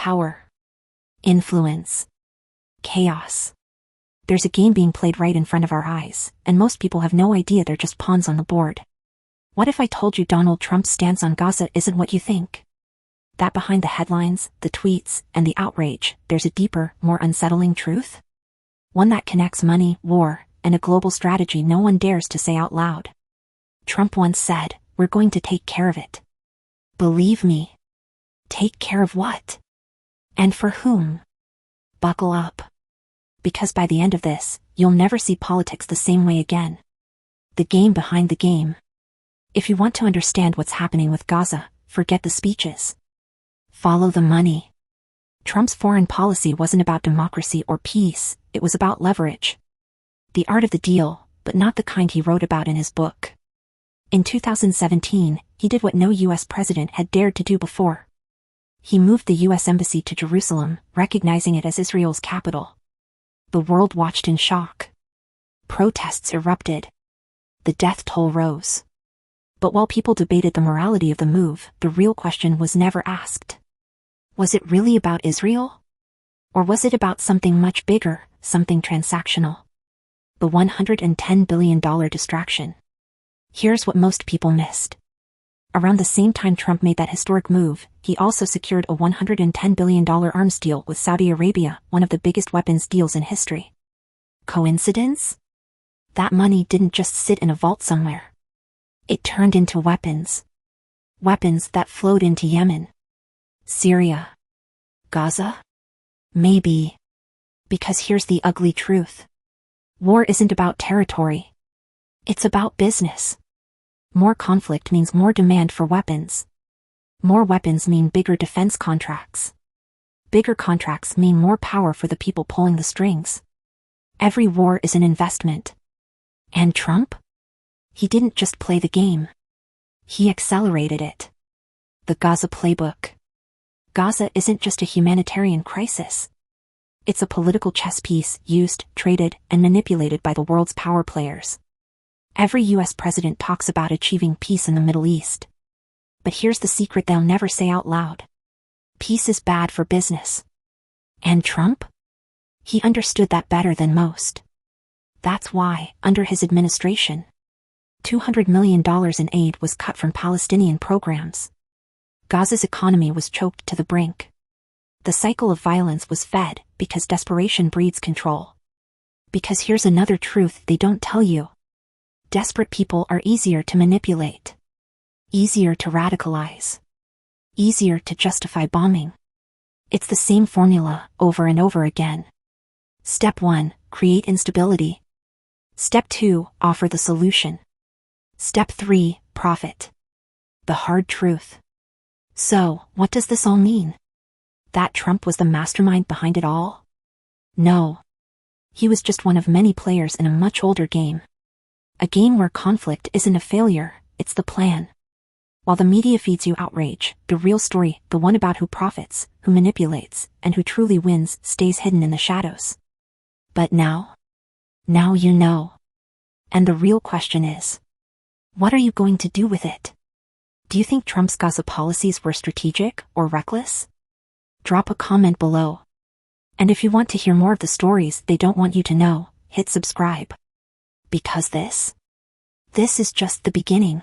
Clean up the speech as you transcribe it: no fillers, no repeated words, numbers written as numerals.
power, influence, chaos. There's a game being played right in front of our eyes, and most people have no idea they're just pawns on the board. What if I told you Donald Trump's stance on Gaza isn't what you think? That behind the headlines, the tweets, and the outrage, there's a deeper, more unsettling truth? One that connects money, war, and a global strategy no one dares to say out loud. Trump once said, "We're going to take care of it." Believe me. Take care of what? And for whom? Buckle up. Because by the end of this, you'll never see politics the same way again. The game behind the game. If you want to understand what's happening with Gaza, forget the speeches. Follow the money. Trump's foreign policy wasn't about democracy or peace, it was about leverage. The art of the deal, but not the kind he wrote about in his book. In 2017, he did what no U.S. president had dared to do before. He moved the U.S. Embassy to Jerusalem, recognizing it as Israel's capital. The world watched in shock. Protests erupted. The death toll rose. But while people debated the morality of the move, the real question was never asked. Was it really about Israel? Or was it about something much bigger, something transactional? The $110 billion distraction. Here's what most people missed. Around the same time Trump made that historic move, he also secured a $110 billion arms deal with Saudi Arabia, one of the biggest weapons deals in history. Coincidence? That money didn't just sit in a vault somewhere. It turned into weapons. Weapons that flowed into Yemen. Syria. Gaza? Maybe. Because here's the ugly truth. War isn't about territory. It's about business. More conflict means more demand for weapons. More weapons mean bigger defense contracts. Bigger contracts mean more power for the people pulling the strings. Every war is an investment. And Trump? He didn't just play the game. He accelerated it. The Gaza playbook. Gaza isn't just a humanitarian crisis. It's a political chess piece used, traded, and manipulated by the world's power players. Every U.S. president talks about achieving peace in the Middle East. But here's the secret they'll never say out loud. Peace is bad for business. And Trump? He understood that better than most. That's why, under his administration, $200 million in aid was cut from Palestinian programs. Gaza's economy was choked to the brink. The cycle of violence was fed, because desperation breeds control. Because here's another truth they don't tell you. Desperate people are easier to manipulate. Easier to radicalize. Easier to justify bombing. It's the same formula, over and over again. Step 1, create instability. Step 2, offer the solution. Step 3, profit. The hard truth. So, what does this all mean? That Trump was the mastermind behind it all? No. He was just one of many players in a much older game. A game where conflict isn't a failure, it's the plan. While the media feeds you outrage, the real story, the one about who profits, who manipulates, and who truly wins, stays hidden in the shadows. But now? Now you know. And the real question is, what are you going to do with it? Do you think Trump's Gaza policies were strategic or reckless? Drop a comment below. And if you want to hear more of the stories they don't want you to know, hit subscribe. Because this is just the beginning.